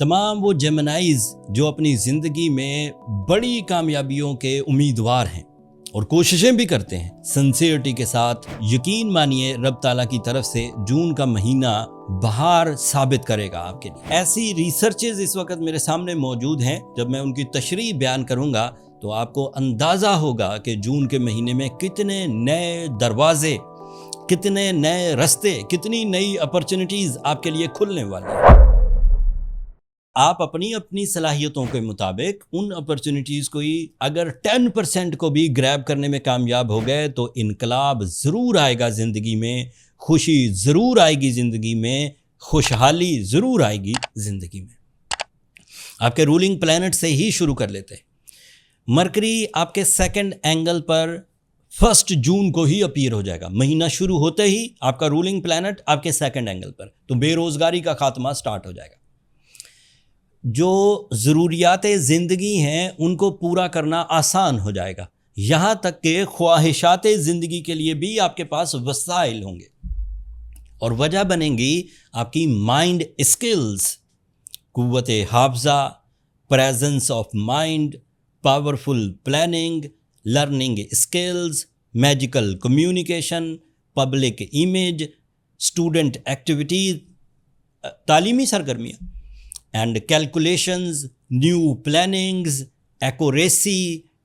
तमाम वो जेमिनाइज जो अपनी ज़िंदगी में बड़ी कामयाबियों के उम्मीदवार हैं और कोशिशें भी करते हैं सिंसियरिटी के साथ, यकीन मानिए रब ताला की तरफ से जून का महीना बहार साबित करेगा आपके लिए। ऐसी रिसर्चेज इस वक्त मेरे सामने मौजूद हैं। जब मैं उनकी तशरीह बयान करूंगा तो आपको अंदाज़ा होगा कि जून के महीने में कितने नए दरवाजे, कितने नए रास्ते, कितनी नई अपॉर्चुनिटीज़ आपके लिए खुलने वाली हैं। आप अपनी अपनी सलाहियतों के मुताबिक उन अपॉर्चुनिटीज़ को ही अगर 10% को भी ग्रैब करने में कामयाब हो गए तो इनकलाब ज़रूर आएगा ज़िंदगी में, खुशी ज़रूर आएगी ज़िंदगी में, खुशहाली ज़रूर आएगी ज़िंदगी में। आपके रूलिंग प्लैनेट से ही शुरू कर लेते हैं। मरकरी आपके सेकंड एंगल पर 1 जून को ही अपीयर हो जाएगा। महीना शुरू होते ही आपका रूलिंग प्लैनेट आपके सेकंड एंगल पर, तो बेरोज़गारी का खात्मा स्टार्ट हो जाएगा। जो ज़रूरियात ज़िंदगी हैं उनको पूरा करना आसान हो जाएगा। यहाँ तक कि ख्वाहिशात ज़िंदगी के लिए भी आपके पास वसाइल होंगे और वजह बनेंगी आपकी माइंड स्किल्स, कुव्वत हाफ़ज़ा, presence of mind, powerful planning, learning skills, magical communication, public image, student activities, तालीमी सरगर्मियाँ and calculations, new plannings, accuracy,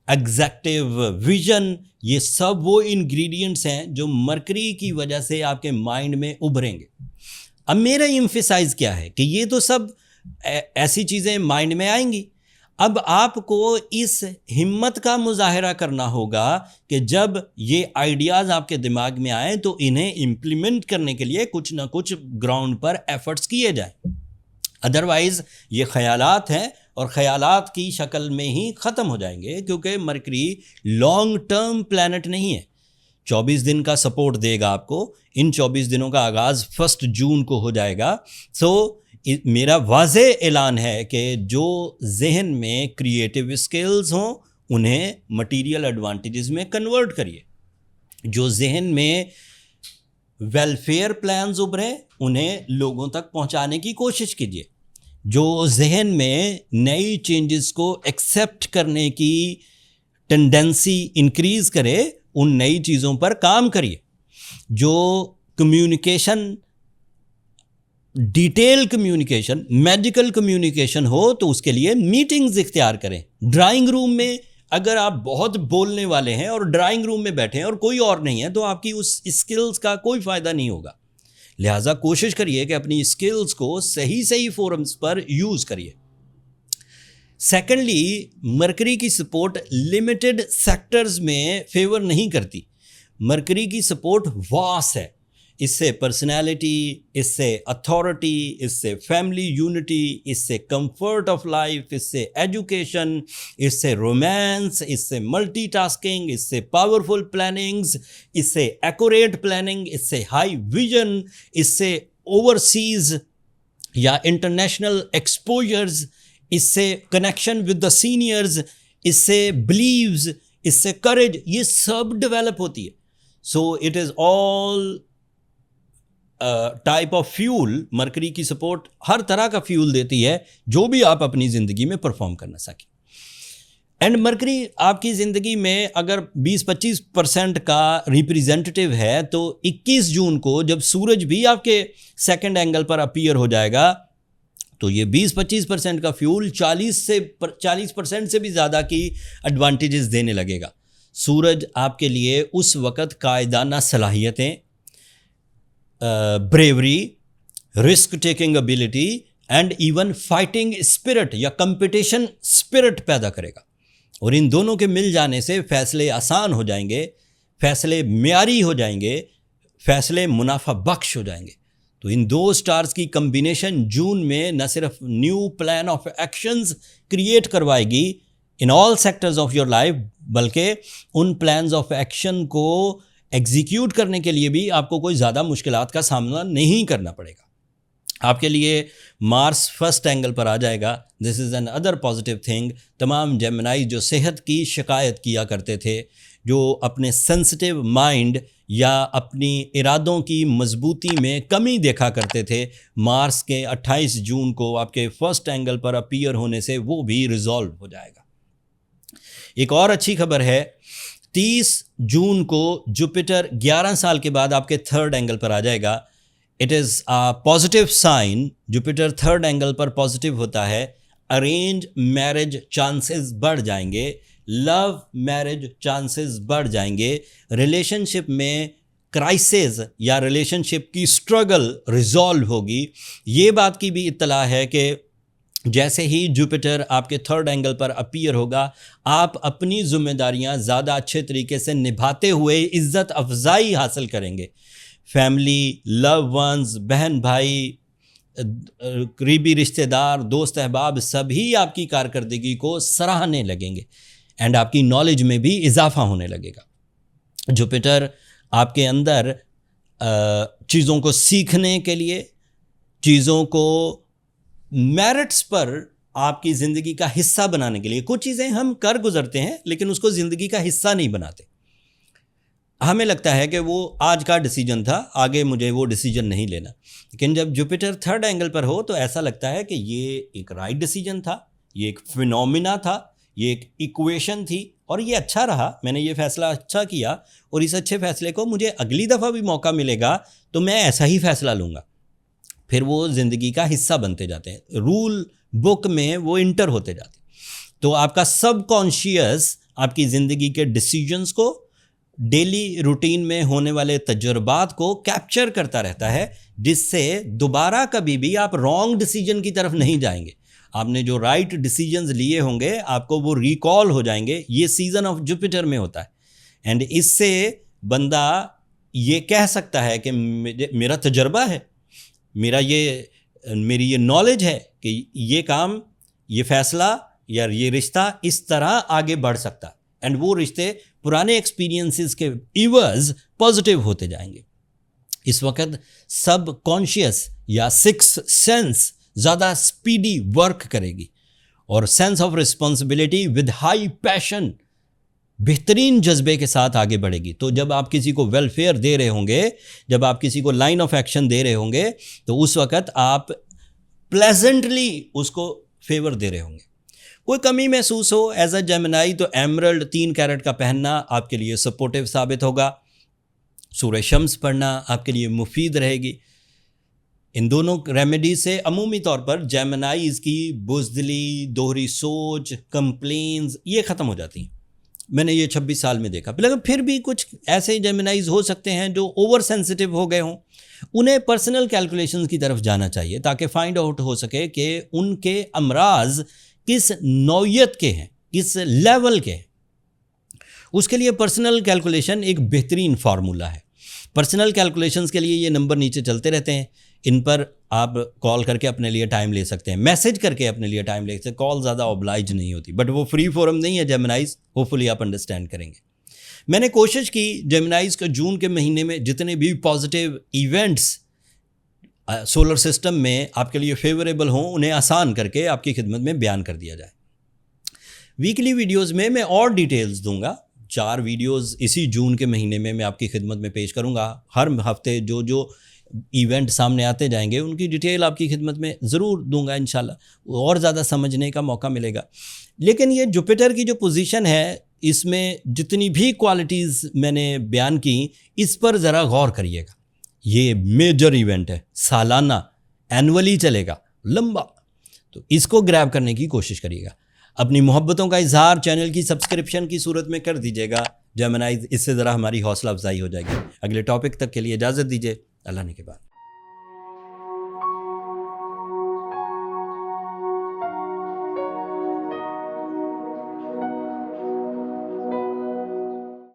executive vision, ये सब वो इंग्रेडिएंट्स हैं जो मरकरी की वजह से आपके माइंड में उभरेंगे। अब मेरा एम्फसाइज क्या है कि ये तो सब ऐसी चीज़ें माइंड में आएंगी। अब आपको इस हिम्मत का मुजाहरा करना होगा कि जब ये आइडियाज़ आपके दिमाग में आए तो इन्हें इम्प्लीमेंट करने के लिए कुछ ना कुछ ग्राउंड पर एफर्ट्स किए जाएं। अदरवाइज़ ये ख़यालात हैं और ख़यालात की शक्ल में ही ख़त्म हो जाएंगे, क्योंकि मरकरी लॉन्ग टर्म प्लैनेट नहीं है। 24 दिन का सपोर्ट देगा आपको। इन 24 दिनों का आगाज़ 1 जून को हो जाएगा। सो मेरा वाज़े ऐलान है कि जो जहन में क्रिएटिव स्किल्स हों उन्हें मटीरियल एडवांटेजेस में कन्वर्ट करिए। जो जहन में वेलफेयर प्लान्स उभरे उन्हें लोगों तक पहुंचाने की कोशिश कीजिए। जो जहन में नई चेंजेस को एक्सेप्ट करने की टेंडेंसी इंक्रीज़ करे उन नई चीज़ों पर काम करिए। जो communication, detail communication, magical communication हो तो उसके लिए मीटिंग्स इख्तियार करें। ड्राइंग रूम में अगर आप बहुत बोलने वाले हैं और ड्राइंग रूम में बैठे हैं और कोई और नहीं है तो आपकी उस स्किल्स का कोई फ़ायदा नहीं होगा। लिहाजा कोशिश करिए कि अपनी स्किल्स को सही सही फोरम्स पर यूज़ करिए। सेकेंडली, मरकरी की सपोर्ट लिमिटेड सेक्टर्स में फेवर नहीं करती। मरकरी की सपोर्ट वास्ट है। इससे पर्सनैलिटी, इससे अथॉरिटी, इससे फैमिली यूनिटी, इससे कंफर्ट ऑफ लाइफ, इससे एजुकेशन, इससे रोमांस, इससे मल्टीटास्किंग, इससे पावरफुल प्लानिंग्स, इससे एक्यूरेट प्लानिंग, इससे हाई विजन, इससे ओवरसीज या इंटरनेशनल एक्सपोजर्स, इससे कनेक्शन विद द सीनियर्स, इससे बिलीव्स, इससे करेज, ये सब डेवलप होती है। So it is all type of fuel. Mercury की सपोर्ट हर तरह का फ्यूल देती है जो भी आप अपनी ज़िंदगी में परफॉर्म करना सकें। एंड मरकरी आपकी ज़िंदगी में अगर 20-25% का रिप्रेजेंटेटिव है तो 21 जून को जब सूरज भी आपके सेकंड एंगल पर अपीयर हो जाएगा तो ये 20-25% का फ्यूल 40% से भी ज़्यादा की एडवांटेजेस देने लगेगा। सूरज आपके लिए उस वक़्त कायदाना सलाहियतें, bravery, risk taking ability and even fighting spirit या कंपटीशन स्पिरिट पैदा करेगा। और इन दोनों के मिल जाने से फ़ैसले आसान हो जाएंगे, फ़ैसले म्यारी हो जाएंगे, फ़ैसले मुनाफा बख्श हो जाएंगे। तो इन दो स्टार्स की कम्बिनेशन जून में न सिर्फ new plan of actions create करवाएगी in all sectors of your life, बल्कि उन प्लान्स ऑफ एक्शन को एग्जीक्यूट करने के लिए भी आपको कोई ज़्यादा मुश्किलात का सामना नहीं करना पड़ेगा। आपके लिए मार्स 1 एंगल पर आ जाएगा। This is an other positive thing. तमाम जेमिनाई जो सेहत की शिकायत किया करते थे, जो अपने सेंसिटिव माइंड या अपनी इरादों की मजबूती में कमी देखा करते थे, मार्स के 28 जून को आपके फर्स्ट एंगल पर अपीयर होने से वो भी रिजॉल्व हो जाएगा। एक और अच्छी खबर है, 30 जून को जुपिटर 11 साल के बाद आपके थर्ड एंगल पर आ जाएगा। It is a positive sign. Jupiter third angle पर पॉजिटिव होता है, अरेंज मैरिज चांसेस बढ़ जाएंगे, लव मैरिज चांसेस बढ़ जाएंगे, रिलेशनशिप में क्राइसिस या रिलेशनशिप की स्ट्रगल रिजॉल्व होगी। ये बात की भी इत्तला है कि जैसे ही जुपिटर आपके थर्ड एंगल पर अपीयर होगा, आप अपनी जिम्मेदारियां ज़्यादा अच्छे तरीके से निभाते हुए इज़्ज़त अफजाई हासिल करेंगे। फैमिली, लव वंस, बहन भाई, करीबी रिश्तेदार, दोस्त अहबाब सभी आपकी कारकर्दगी को सराहने लगेंगे एंड आपकी नॉलेज में भी इजाफा होने लगेगा। जुपिटर आपके अंदर चीज़ों को सीखने के लिए, चीज़ों को मेरिट्स पर आपकी ज़िंदगी का हिस्सा बनाने के लिए, कुछ चीज़ें हम कर गुजरते हैं लेकिन उसको ज़िंदगी का हिस्सा नहीं बनाते। हमें लगता है कि वो आज का डिसीजन था, आगे मुझे वो डिसीजन नहीं लेना। लेकिन जब जुपिटर थर्ड एंगल पर हो तो ऐसा लगता है कि ये एक राइट डिसीजन था, ये एक फिनोमिना था, ये एक इक्वेशन थी और ये अच्छा रहा, मैंने ये फ़ैसला अच्छा किया और इस अच्छे फ़ैसले को मुझे अगली दफ़ा भी मौका मिलेगा तो मैं ऐसा ही फ़ैसला लूँगा। फिर वो ज़िंदगी का हिस्सा बनते जाते हैं, रूल बुक में वो इंटर होते जाते हैं। तो आपका सबकॉन्शियस आपकी ज़िंदगी के डिसीजंस को, डेली रूटीन में होने वाले तजुर्बात को कैप्चर करता रहता है, जिससे दोबारा कभी भी आप रॉन्ग डिसीजन की तरफ नहीं जाएंगे। आपने जो राइट डिसीजंस लिए होंगे आपको वो रिकॉल हो जाएंगे। ये सीज़न ऑफ जुपिटर में होता है एंड इससे बंदा ये कह सकता है कि मेरा तजर्बा है, मेरी ये नॉलेज है कि ये काम, ये फ़ैसला या ये रिश्ता इस तरह आगे बढ़ सकता है एंड वो रिश्ते पुराने एक्सपीरियंसेस के इवर्स पॉजिटिव होते जाएंगे। इस वक्त सब कॉन्शियस या सिक्स सेंस ज़्यादा स्पीडी वर्क करेगी और sense of responsibility with high passion, बेहतरीन जज्बे के साथ आगे बढ़ेगी। तो जब आप किसी को वेलफेयर दे रहे होंगे, जब आप किसी को लाइन ऑफ एक्शन दे रहे होंगे तो उस वक्त आप प्लेजेंटली उसको फेवर दे रहे होंगे। कोई कमी महसूस हो एज अ जेमिनाई तो एमरल्ड 3 कैरेट का पहनना आपके लिए सपोर्टिव साबित होगा। सूरह शम्स पढ़ना आपके लिए मुफीद रहेगी। इन दोनों रेमेडी से अमूमी तौर पर जेमिनाईज की बुज़दिली, दोहरी सोच, कंप्लेन्स ये ख़त्म हो जाती हैं। मैंने ये 26 साल में देखा। लेकिन फिर भी कुछ ऐसे जेमिनाईज हो सकते हैं जो ओवर सेंसिटिव हो गए हों, उन्हें पर्सनल कैलकुलेशंस की तरफ जाना चाहिए ताकि फाइंड आउट हो सके कि उनके अमराज किस नौयत के हैं, किस लेवल के हैं। उसके लिए पर्सनल कैलकुलेशन एक बेहतरीन फार्मूला है। पर्सनल कैलकुलेशंस के लिए ये नंबर नीचे चलते रहते हैं, इन पर आप कॉल करके अपने लिए टाइम ले सकते हैं, मैसेज करके अपने लिए टाइम ले सकते हैं। कॉल ज़्यादा ऑब्लाइज नहीं होती, बट वो फ्री फोरम नहीं है जेमिनाइज, होपफुली आप अंडरस्टैंड करेंगे। मैंने कोशिश की जेमिनाइज को जून के महीने में जितने भी पॉजिटिव इवेंट्स सोलर सिस्टम में आपके लिए फेवरेबल हों उन्हें आसान करके आपकी खिदमत में बयान कर दिया जाए। वीकली वीडियोज़ में मैं और डिटेल्स दूंगा। 4 वीडियोज़ इसी जून के महीने में मैं आपकी खिदमत में पेश करूंगा। हर हफ्ते जो जो इवेंट सामने आते जाएंगे उनकी डिटेल आपकी खिदमत में ज़रूर दूंगा इंशाल्लाह, और ज़्यादा समझने का मौका मिलेगा। लेकिन ये जुपिटर की जो पोजीशन है, इसमें जितनी भी क्वालिटीज़ मैंने बयान की, इस पर ज़रा गौर करिएगा। ये मेजर इवेंट है, सालाना, एनुअली चलेगा, लंबा, तो इसको ग्रैब करने की कोशिश करिएगा। अपनी मोहब्बतों का इजहार चैनल की सब्सक्रिप्शन की सूरत में कर दीजिएगा जेमिनाई, इससे ज़रा हमारी हौसला अफजाई हो जाएगी। अगले टॉपिक तक के लिए इजाज़त दीजिए, अल्लाह ने के बाद।